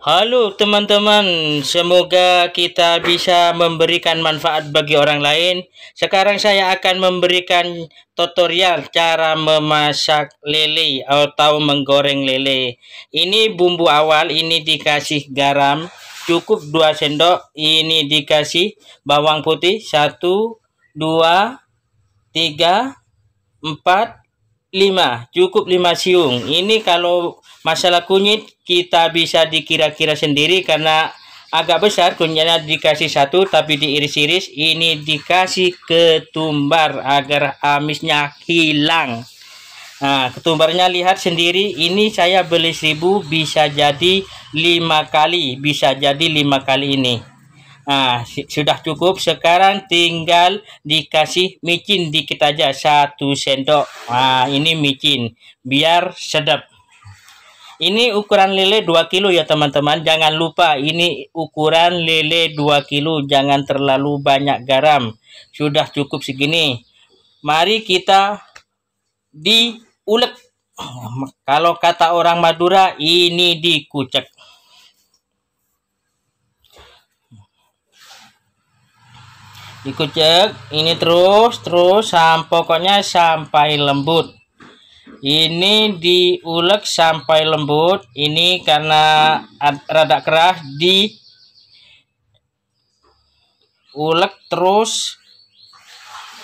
Halo teman-teman, semoga kita bisa memberikan manfaat bagi orang lain. Sekarang saya akan memberikan tutorial cara memasak lele atau menggoreng lele. Ini bumbu awal, ini dikasih garam cukup 2 sendok, ini dikasih bawang putih 1, 2, 3, 4, 5, cukup 5 siung. Ini kalau masalah kunyit kita bisa dikira-kira sendiri karena agak besar kunyitnya, dikasih 1 tapi diiris-iris. Ini dikasih ketumbar agar amisnya hilang. Nah, ketumbarnya lihat sendiri, ini saya beli 1000, bisa jadi 5 kali, bisa jadi 5 kali ini. Nah, sudah cukup. Sekarang tinggal dikasih micin dikit aja 1 sendok. Nah, ini micin biar sedap. Ini ukuran lele 2 kilo ya teman-teman. Jangan lupa ini ukuran lele 2 kilo. Jangan terlalu banyak garam. Sudah cukup segini. Mari kita diulek. Kalau kata orang Madura, ini dikucek. Dikucek ini terus pokoknya sampai lembut. Ini diulek sampai lembut. Ini karena rada keras, diulek terus,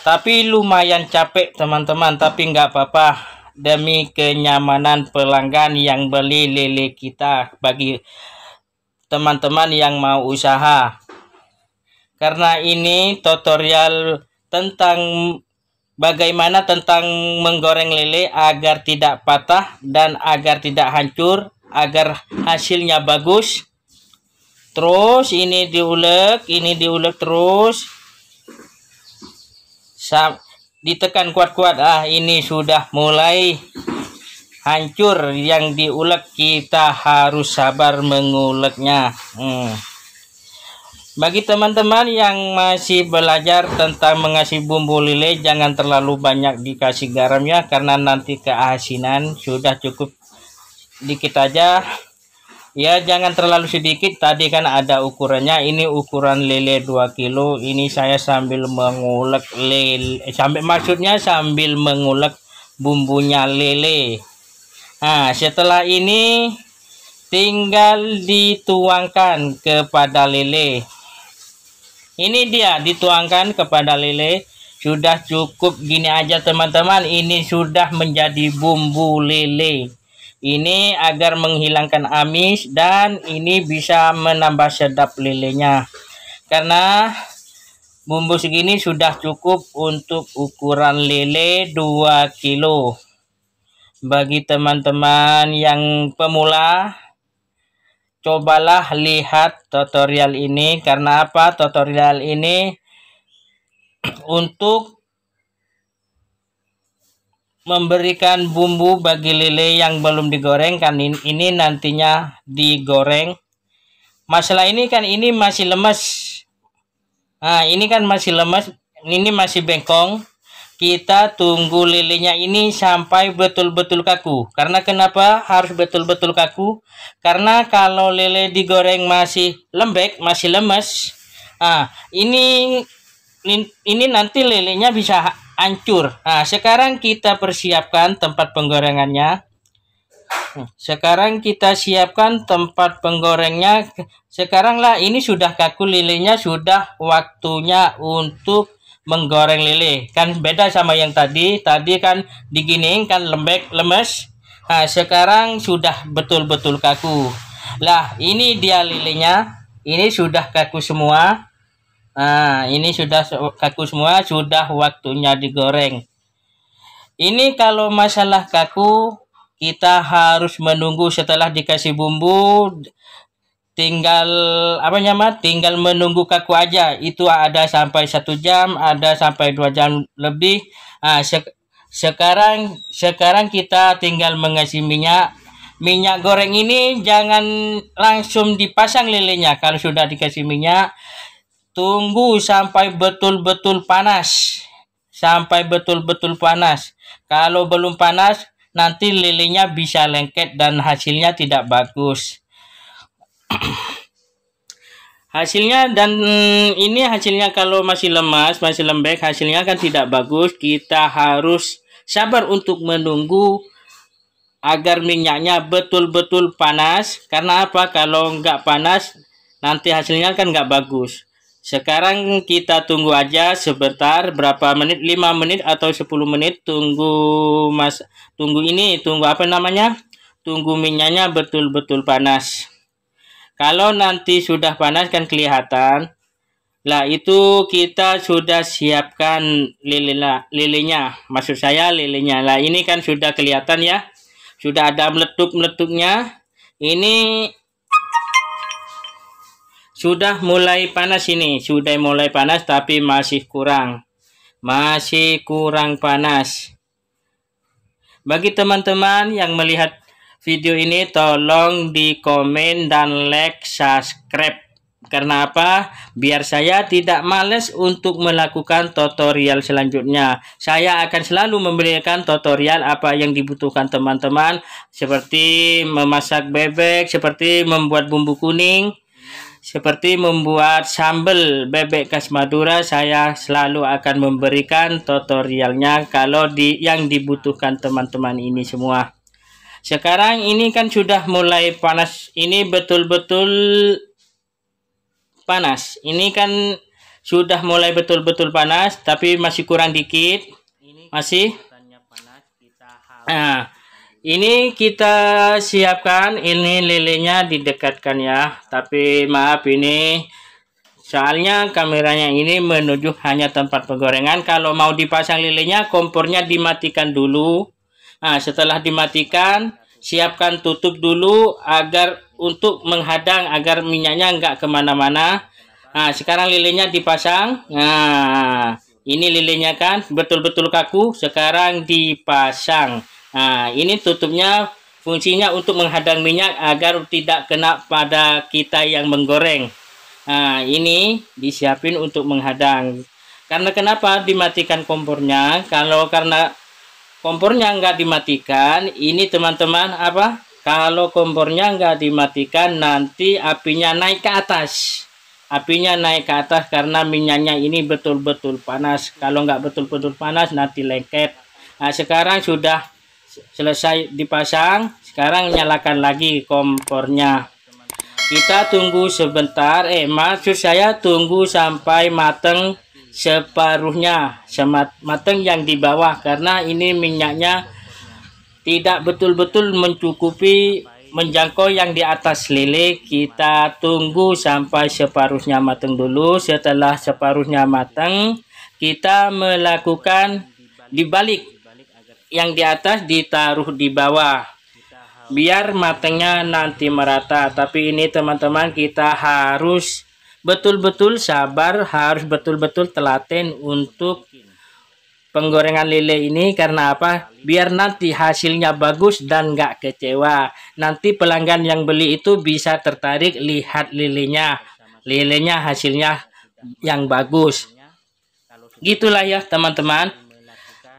tapi lumayan capek teman-teman, tapi nggak apa-apa demi kenyamanan pelanggan yang beli lele kita, bagi teman-teman yang mau usaha. Karena ini tutorial tentang bagaimana tentang menggoreng lele agar tidak patah dan agar tidak hancur, agar hasilnya bagus. Terus ini diulek terus. Ditekan kuat-kuat. Ini sudah mulai hancur yang diulek, kita harus sabar menguleknya. Bagi teman-teman yang masih belajar tentang mengasih bumbu lele, jangan terlalu banyak dikasih garam ya, karena nanti keasinan. Sudah cukup dikit aja ya, jangan terlalu sedikit. Tadi kan ada ukurannya, ini ukuran lele 2 kilo. Ini saya sambil mengulek lele, sambil mengulek bumbunya lele. Nah, setelah ini tinggal dituangkan kepada lele. Ini dia dituangkan kepada lele. Sudah cukup gini aja teman-teman. Ini sudah menjadi bumbu lele. Ini agar menghilangkan amis dan ini bisa menambah sedap lelenya. Karena bumbu segini sudah cukup untuk ukuran lele 2 kilo. Bagi teman-teman yang pemula, cobalah lihat tutorial ini. Karena apa? Tutorial ini untuk memberikan bumbu bagi lele yang belum digoreng, kan ini nantinya digoreng. Masalah ini kan ini masih lemes. Nah, ini kan masih lemes, ini masih bengkong. Kita tunggu lelenya ini sampai betul-betul kaku. Karena kenapa harus betul-betul kaku? Karena kalau lele digoreng masih lembek, masih lemes, ini nanti lelenya bisa hancur. Nah, sekarang kita persiapkan tempat penggorengannya. Sekarang kita siapkan tempat penggorengnya. Sekarang lah ini sudah kaku lelenya, sudah waktunya untuk menggoreng lele. Kan beda sama yang tadi kan diginiin kan lembek, lemes. Nah, sekarang sudah betul-betul kaku. Lah, ini dia lelenya. Ini sudah kaku semua. Nah, ini sudah kaku semua, sudah waktunya digoreng. Ini kalau masalah kaku, kita harus menunggu. Setelah dikasih bumbu, tinggal tinggal menunggu kaku aja. Itu ada sampai 1 jam, ada sampai 2 jam lebih. Nah, sekarang kita tinggal mengasih minyak goreng. Ini jangan langsung dipasang lelenya. Kalau sudah dikasih minyak, tunggu sampai betul-betul panas. Kalau belum panas, nanti lelenya bisa lengket dan hasilnya tidak bagus. Hasilnya, dan ini hasilnya kalau masih lemas, masih lembek, hasilnya kan tidak bagus. Kita harus sabar untuk menunggu agar minyaknya betul-betul panas. Karena apa? Kalau nggak panas nanti hasilnya kan nggak bagus. Sekarang kita tunggu aja sebentar, berapa menit, 5 menit atau 10 menit. Tunggu apa namanya, tunggu minyaknya betul-betul panas. Kalau nanti sudah panas kan kelihatan. Lah itu kita sudah siapkan lelenya. Maksud saya lelenya. Lah ini kan sudah kelihatan ya. Sudah ada meletup-meletupnya. Ini sudah mulai panas ini. Sudah mulai panas tapi masih kurang. Masih kurang panas. Bagi teman-teman yang melihat video ini, tolong di komen dan like, subscribe. Karena apa? Biar saya tidak males untuk melakukan tutorial selanjutnya. Saya akan selalu memberikan tutorial apa yang dibutuhkan teman-teman. Seperti memasak bebek, seperti membuat bumbu kuning, seperti membuat sambal bebek khas Madura. Saya selalu akan memberikan tutorialnya kalau yang dibutuhkan teman-teman ini semua. Sekarang ini kan sudah mulai panas. Ini betul-betul panas. Ini kan sudah mulai betul-betul panas, tapi masih kurang dikit. Masih. Nah, ini kita siapkan. Ini lelenya didekatkan ya. Tapi maaf ini, soalnya kameranya ini menuju hanya tempat penggorengan. Kalau mau dipasang lelenya, kompornya dimatikan dulu. Nah, setelah dimatikan, siapkan tutup dulu agar untuk menghadang agar minyaknya enggak kemana-mana. Nah, sekarang lilenya dipasang. Nah, ini lilenya kan betul-betul kaku. Sekarang dipasang. Nah, ini tutupnya fungsinya untuk menghadang minyak agar tidak kena pada kita yang menggoreng. Nah, ini disiapin untuk menghadang. Karena kenapa dimatikan kompornya? Karena kompornya nggak dimatikan, ini teman-teman apa? Kalau kompornya nggak dimatikan, nanti apinya naik ke atas. Apinya naik ke atas karena minyaknya ini betul-betul panas. Kalau nggak betul-betul panas, nanti lengket. Nah, sekarang sudah selesai dipasang. Sekarang nyalakan lagi kompornya. Kita tunggu sebentar. Maksud saya tunggu sampai mateng. Separuhnya matang yang di bawah, karena ini minyaknya tidak betul-betul mencukupi menjangkau yang di atas lele. Kita tunggu sampai separuhnya matang dulu. Setelah separuhnya matang, kita melakukan dibalik, yang di atas ditaruh di bawah biar matangnya nanti merata. Tapi ini teman-teman, kita harus betul-betul sabar, harus betul-betul telaten untuk penggorengan lele ini. Karena apa? Biar nanti hasilnya bagus dan nggak kecewa. Nanti pelanggan yang beli itu bisa tertarik lihat lelenya hasilnya yang bagus. Gitulah ya teman-teman.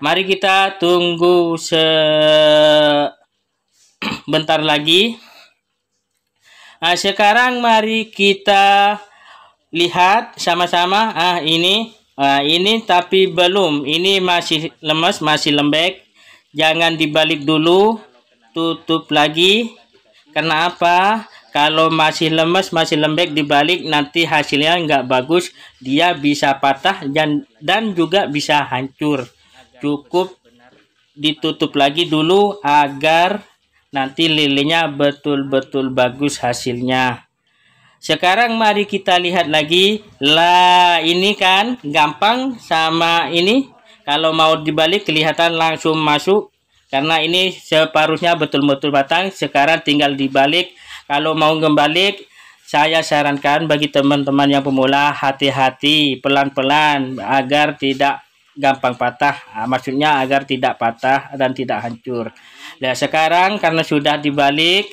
Mari kita tunggu sebentar lagi. Nah, sekarang mari kita lihat sama-sama. Ini tapi belum, ini masih lemas, masih lembek. Jangan dibalik dulu, tutup lagi. Karena apa? Kalau masih lemas, masih lembek, dibalik nanti hasilnya nggak bagus. Dia bisa patah dan juga bisa hancur. Cukup ditutup lagi dulu agar nanti lelenya betul-betul bagus hasilnya. Sekarang mari kita lihat lagi. Lah, ini kan gampang sama ini. Kalau mau dibalik kelihatan langsung masuk. Karena ini separuhnya betul-betul batang. Sekarang tinggal dibalik. Kalau mau ngebalik, saya sarankan bagi teman-teman yang pemula, hati-hati, pelan-pelan agar tidak gampang patah. Maksudnya agar tidak patah dan tidak hancur. Nah, sekarang karena sudah dibalik,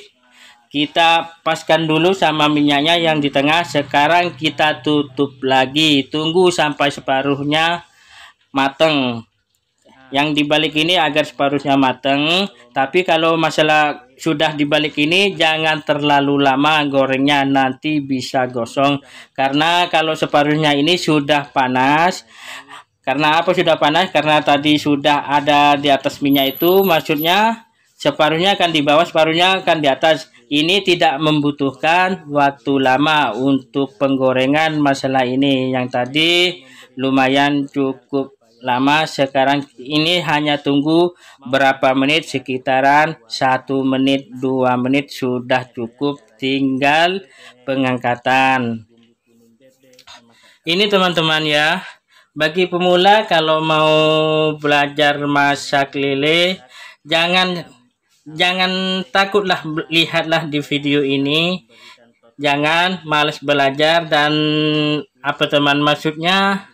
kita paskan dulu sama minyaknya yang di tengah. Sekarang kita tutup lagi. Tunggu sampai separuhnya mateng. Yang dibalik ini agar separuhnya matang. Tapi kalau masalah sudah dibalik ini jangan terlalu lama gorengnya, nanti bisa gosong. Karena kalau separuhnya ini sudah panas. Karena apa sudah panas? Karena tadi sudah ada di atas minyak itu, maksudnya separuhnya akan di bawah, separuhnya akan di atas. Ini tidak membutuhkan waktu lama untuk penggorengan masalah ini. Yang tadi lumayan cukup lama. Sekarang ini hanya tunggu berapa menit, sekitaran 1 menit 2 menit sudah cukup, tinggal pengangkatan. Ini teman-teman ya, bagi pemula kalau mau belajar masak lele, jangan takutlah, lihatlah di video ini, jangan malas belajar. Dan apa teman maksudnya,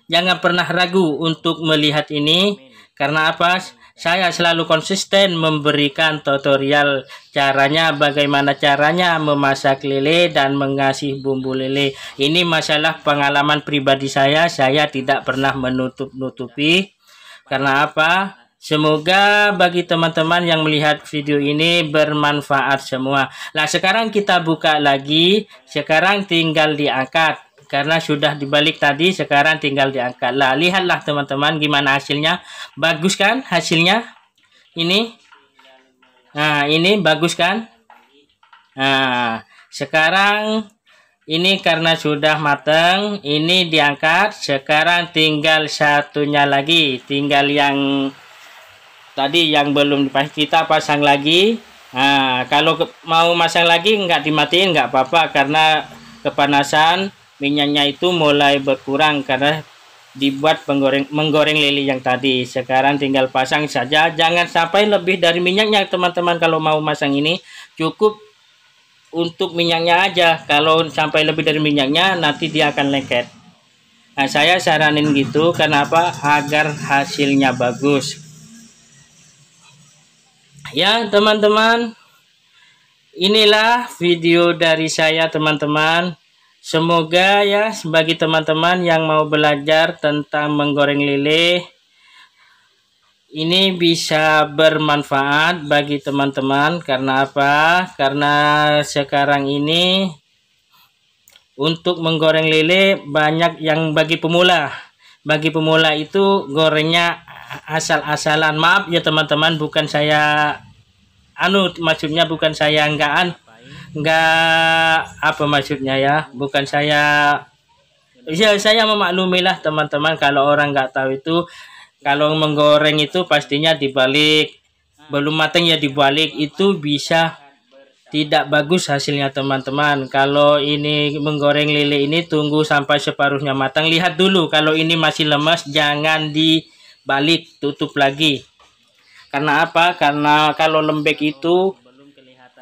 jangan pernah ragu untuk melihat ini. Karena apa? Saya selalu konsisten memberikan tutorial caranya, bagaimana caranya memasak lele dan mengasih bumbu lele. Ini masalah pengalaman pribadi saya tidak pernah menutup-nutupi. Karena apa? Semoga bagi teman-teman yang melihat video ini bermanfaat semua. Nah, sekarang kita buka lagi. Sekarang tinggal diangkat. Karena sudah dibalik tadi, sekarang tinggal diangkat. Lah, lihatlah teman-teman gimana hasilnya. Bagus kan hasilnya? Ini. Nah, ini bagus kan? Nah, sekarang ini karena sudah matang, ini diangkat. Sekarang tinggal satunya lagi. Tinggal yang tadi yang belum kita pasang lagi. Nah, kalau mau masang lagi nggak dimatiin nggak apa-apa, karena kepanasan minyaknya itu mulai berkurang karena dibuat menggoreng lele yang tadi. Sekarang tinggal pasang saja, jangan sampai lebih dari minyaknya teman-teman. Kalau mau masang ini cukup untuk minyaknya aja. Kalau sampai lebih dari minyaknya nanti dia akan lengket. Nah, saya saranin gitu, kenapa? Agar hasilnya bagus ya teman-teman. Inilah video dari saya teman-teman. Semoga ya bagi teman-teman yang mau belajar tentang menggoreng lele ini bisa bermanfaat bagi teman-teman. Karena apa? Karena sekarang ini untuk menggoreng lele banyak yang bagi pemula. Bagi pemula itu gorengnya asal-asalan. Maaf ya teman-teman, bukan saya maksudnya bukan saya enggak apa maksudnya ya, bukan saya memaklumilah teman-teman. Kalau orang nggak tahu itu, kalau menggoreng itu pastinya dibalik, belum matang ya dibalik, itu bisa tidak bagus hasilnya teman-teman. Kalau ini menggoreng lele ini tunggu sampai separuhnya matang, lihat dulu. Kalau ini masih lemas jangan dibalik, tutup lagi. Karena apa? Karena kalau lembek itu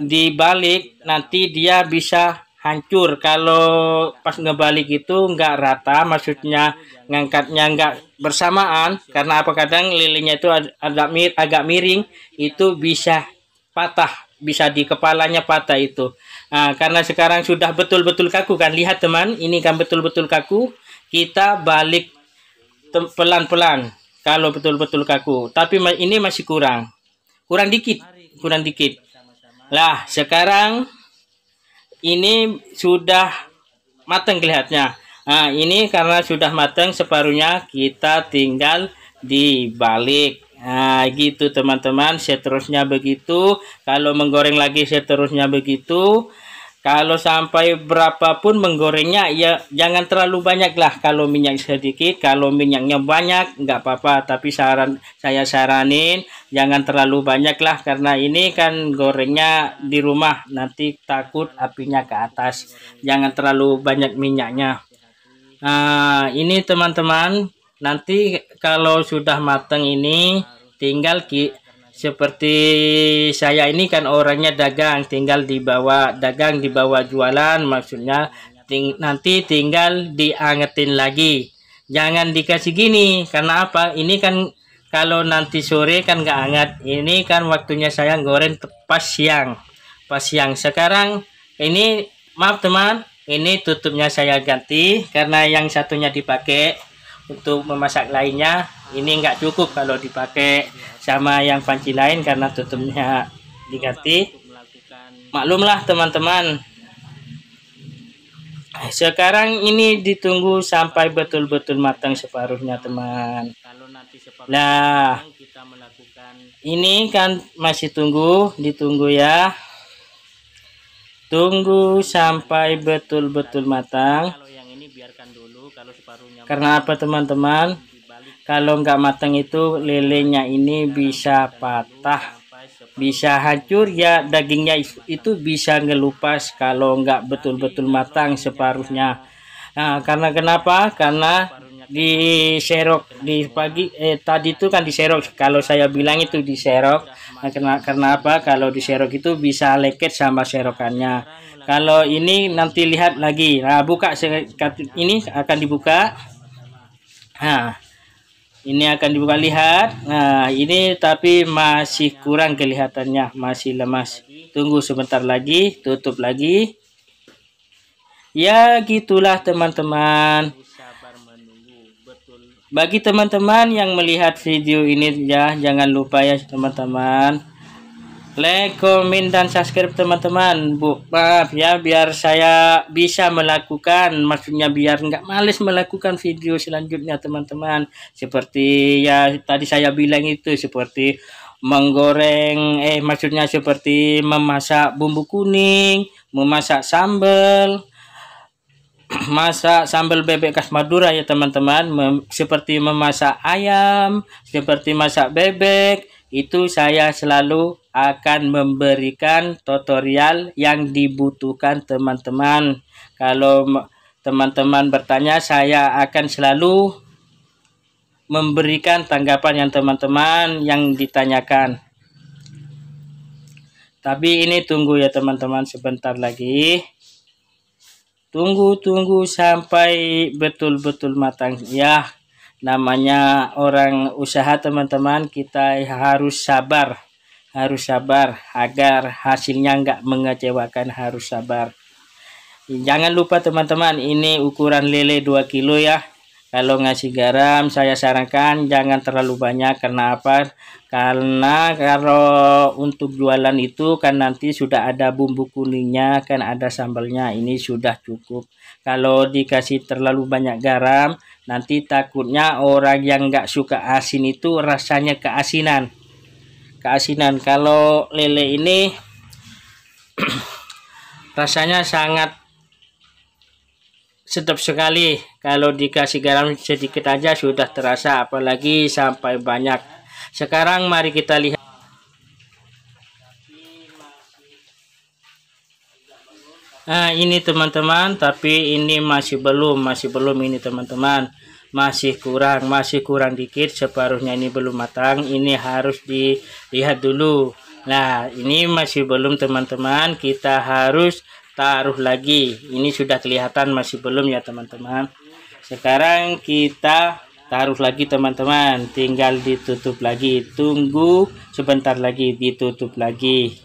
dibalik nanti dia bisa hancur. Kalau pas ngebalik itu nggak rata, maksudnya ngangkatnya nggak bersamaan. Karena apa? Kadang lilenya itu agak miring, itu bisa patah, bisa di kepalanya patah itu. Nah, karena sekarang sudah betul-betul kaku kan, lihat teman, ini kan betul-betul kaku. Kita balik pelan-pelan kalau betul-betul kaku, tapi ini masih kurang dikit. Lah, sekarang ini sudah matang kelihatannya. Nah, ini karena sudah matang separuhnya, kita tinggal dibalik. Nah, gitu teman-teman, seterusnya begitu. Kalau menggoreng lagi seterusnya begitu. Kalau sampai berapapun menggorengnya, ya jangan terlalu banyak lah. Kalau minyak sedikit, kalau minyaknya banyak nggak apa-apa. Tapi saya saranin jangan terlalu banyak lah, karena ini kan gorengnya di rumah, nanti takut apinya ke atas. Jangan terlalu banyak minyaknya. Nah, ini teman-teman, nanti kalau sudah matang ini tinggal seperti saya ini kan orangnya dagang, tinggal dibawa dagang, dibawa jualan, maksudnya nanti tinggal diangetin lagi. Jangan dikasih gini, karena apa? Ini kan kalau nanti sore kan nggak hangat. Ini kan waktunya saya goreng pas siang. Sekarang ini, maaf teman, ini tutupnya saya ganti karena yang satunya dipakai untuk memasak lainnya. Ini nggak cukup kalau dipakai sama yang panci lain karena tutupnya diganti. Maklumlah teman-teman. Sekarang ini ditunggu sampai betul-betul matang separuhnya teman. Nah, ini kan masih ditunggu ya. Tunggu sampai betul-betul matang. Karena apa teman-teman? Kalau nggak matang itu lelenya ini bisa patah, bisa hancur ya, dagingnya itu bisa ngelupas kalau nggak betul-betul matang separuhnya. Nah, karena kenapa? Karena diserok di pagi tadi itu kan diserok, kalau saya bilang itu diserok. Nah, karena apa? Kalau diserok itu bisa leket sama serokannya. Kalau ini nanti lihat lagi. Nah, buka ini akan dibuka. Nah, ini akan dibuka, lihat. Nah, ini tapi masih kurang kelihatannya, masih lemas. Tunggu sebentar lagi, tutup lagi. Ya, gitulah teman-teman. Bagi teman-teman yang melihat video ini ya, jangan lupa ya teman-teman, like, komen, dan subscribe teman-teman. Maaf ya, biar saya bisa melakukan, maksudnya biar nggak males melakukan video selanjutnya teman-teman. Seperti ya tadi saya bilang itu, seperti menggoreng, maksudnya seperti memasak bumbu kuning, memasak sambal, masak sambal bebek khas Madura ya teman-teman, seperti memasak ayam, seperti masak bebek. Itu saya selalu akan memberikan tutorial yang dibutuhkan teman-teman. Kalau teman-teman bertanya, saya akan selalu memberikan tanggapan yang teman-teman yang ditanyakan. Tapi ini tunggu ya teman-teman, sebentar lagi. Tunggu sampai betul-betul matang ya. Namanya orang usaha teman-teman, kita harus sabar agar hasilnya nggak mengecewakan, harus sabar. Jangan lupa teman-teman, ini ukuran lele 2 kilo ya. Kalau ngasih garam saya sarankan jangan terlalu banyak. Karena apa? Karena kalau untuk jualan itu kan nanti sudah ada bumbu kuningnya, kan ada sambalnya, ini sudah cukup. Kalau dikasih terlalu banyak garam, nanti takutnya orang yang nggak suka asin itu rasanya keasinan. Kalau lele ini rasanya sangat sedap sekali. Kalau dikasih garam sedikit aja sudah terasa, apalagi sampai banyak. Sekarang mari kita lihat. Nah, ini teman-teman, tapi ini masih belum ini teman-teman. Masih kurang dikit, separuhnya ini belum matang. Ini harus dilihat dulu. Nah, ini masih belum teman-teman, kita harus taruh lagi. Ini sudah kelihatan masih belum ya teman-teman. Sekarang kita taruh lagi teman-teman, tinggal ditutup lagi. Tunggu sebentar lagi, ditutup lagi.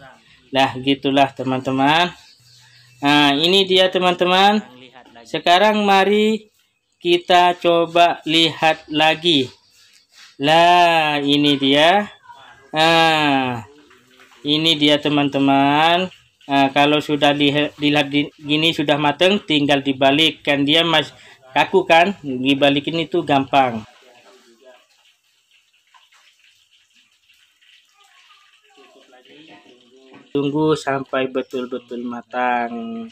Nah, gitulah teman-teman. Nah, ini dia teman-teman. Sekarang mari kita coba lihat lagi. Lah, ini dia. Nah, ini dia teman-teman. Nah, kalau sudah dilihat gini sudah matang, tinggal dibalik. Kan dia masih kaku kan, dibalikin itu gampang. Tunggu sampai betul-betul matang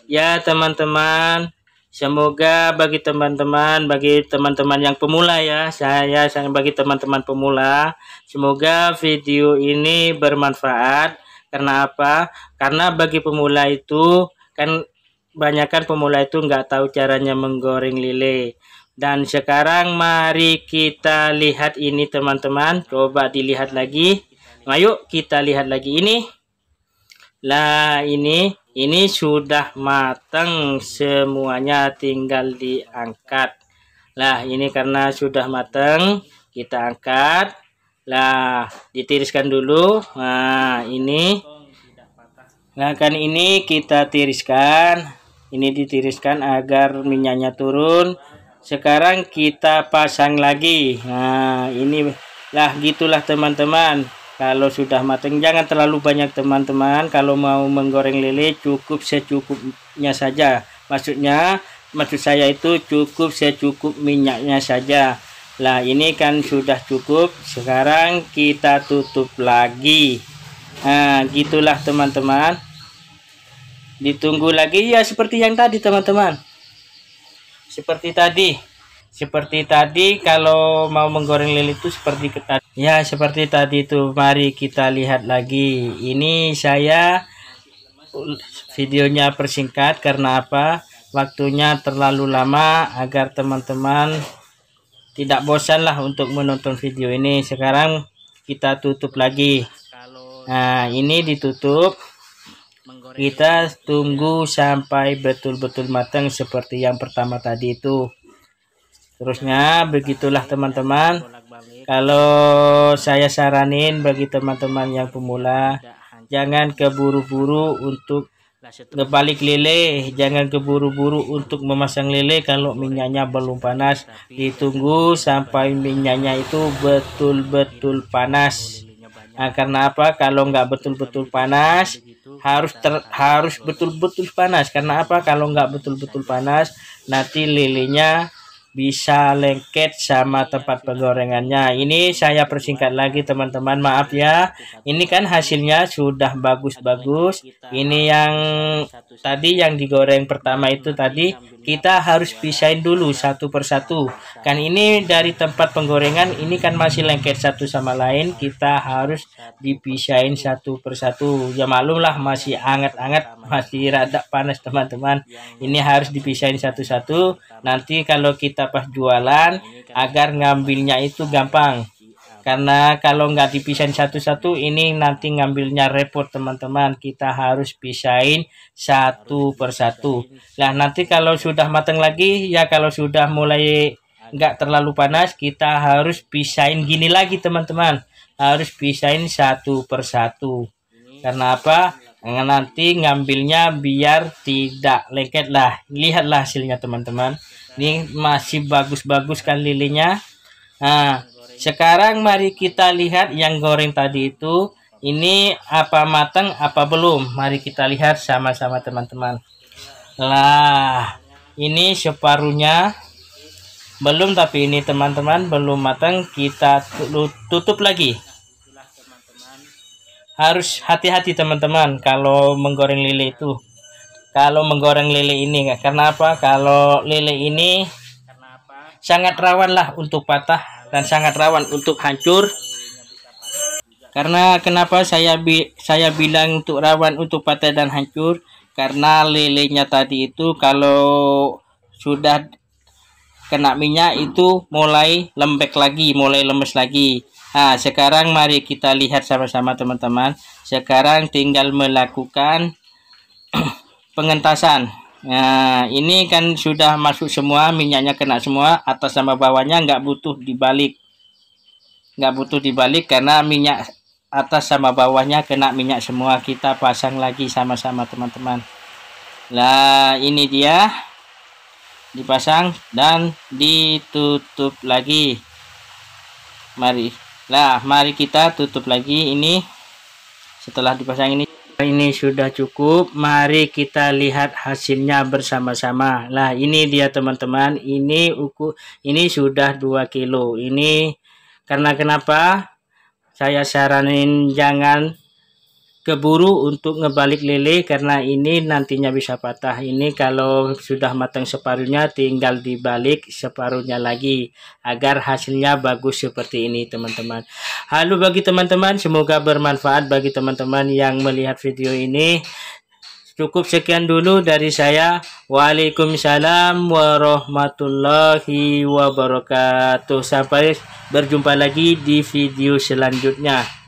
ya teman-teman. Semoga bagi teman-teman yang pemula ya, saya bagi teman-teman pemula, semoga video ini bermanfaat. Karena apa? Karena bagi pemula itu kan banyakkan pemula itu nggak tahu caranya menggoreng lele. Dan sekarang mari kita lihat ini teman-teman, coba dilihat lagi. Ayo kita lihat lagi ini. Lah, ini sudah matang semuanya, tinggal diangkat. Lah, ini karena sudah matang, kita angkat. Lah, ditiriskan dulu. Nah, ini. Nah, kan ini kita tiriskan. Ini ditiriskan agar minyaknya turun. Sekarang kita pasang lagi. Nah, inilah gitulah teman-teman. Kalau sudah matang, jangan terlalu banyak teman-teman. Kalau mau menggoreng lele cukup secukupnya saja. Maksud saya itu cukup secukup minyaknya saja. Lah, ini kan sudah cukup. Sekarang kita tutup lagi. Nah, gitulah teman-teman. Ditunggu lagi ya seperti yang tadi teman-teman. Seperti tadi kalau mau menggoreng lele itu seperti tadi. Ya, seperti tadi itu. Mari kita lihat lagi. Ini saya videonya persingkat karena apa? Waktunya terlalu lama agar teman-teman tidak bosan lah untuk menonton video ini. Sekarang kita tutup lagi. Nah, ini ditutup. Kita tunggu sampai betul-betul matang seperti yang pertama tadi itu. Terusnya begitulah teman-teman. Kalau saya saranin bagi teman-teman yang pemula, jangan keburu-buru untuk ngebalik lele, jangan keburu-buru untuk memasang lele kalau minyaknya belum panas. Ditunggu sampai minyaknya itu betul-betul panas. Nah, karena apa? Kalau nggak betul-betul panas, harus betul-betul panas. Karena apa? Kalau nggak betul-betul panas, nanti lelenya bisa lengket sama tempat penggorengannya. Ini saya persingkat lagi teman-teman, maaf ya. Ini kan hasilnya sudah bagus-bagus. Ini yang tadi yang digoreng pertama itu tadi kita harus pisahin dulu satu persatu. Kan ini dari tempat penggorengan ini kan masih lengket satu sama lain, kita harus dipisahin satu persatu. Ya maklumlah masih anget-anget, masih rada panas teman-teman. Ini harus dipisahin satu-satu. Nanti kalau kita pas jualan agar ngambilnya itu gampang. Karena kalau nggak dipisahin satu-satu ini nanti ngambilnya repot teman-teman. Kita harus pisahin satu persatu. Nah, nanti kalau sudah matang lagi ya, kalau sudah mulai nggak terlalu panas, kita harus pisahin gini lagi teman-teman. Harus pisahin satu persatu. Karena apa? Nanti ngambilnya biar tidak lengket lah. Lihatlah hasilnya teman-teman. Ini masih bagus-bagus kan lilenya. Nah, sekarang mari kita lihat yang goreng tadi itu. Ini apa matang apa belum? Mari kita lihat sama-sama teman-teman. Lah, ini separuhnya belum, tapi ini teman-teman belum matang. Kita tutup lagi. Harus hati-hati teman-teman kalau menggoreng lele itu. Kalau menggoreng lele ini, karena apa? Kalau lele ini sangat rawan lah untuk patah dan sangat rawan untuk hancur. Karena kenapa saya bilang untuk rawan untuk patah dan hancur? Karena lelenya tadi itu kalau sudah kena minyak itu mulai lembek lagi, mulai lemes lagi. Nah, sekarang mari kita lihat sama-sama teman-teman. Sekarang tinggal melakukan pengentasan. Nah, ini kan sudah masuk semua, minyaknya kena semua, atas sama bawahnya, nggak butuh dibalik. Nggak butuh dibalik karena minyak atas sama bawahnya kena minyak semua. Kita pasang lagi sama-sama teman-teman. Nah, ini dia. Dipasang dan ditutup lagi. Mari kita tutup lagi ini. Setelah dipasang ini sudah cukup. Mari kita lihat hasilnya bersama-sama. Lah, ini dia teman-teman. Ini sudah 2 kilo. Ini karena kenapa? Saya saranin jangan keburu untuk ngebalik lele karena ini nantinya bisa patah. Ini kalau sudah matang separuhnya tinggal dibalik separuhnya lagi agar hasilnya bagus seperti ini teman-teman. Halo bagi teman-teman, semoga bermanfaat bagi teman-teman yang melihat video ini. Cukup sekian dulu dari saya. Waalaikumsalam warahmatullahi wabarakatuh. Sampai berjumpa lagi di video selanjutnya.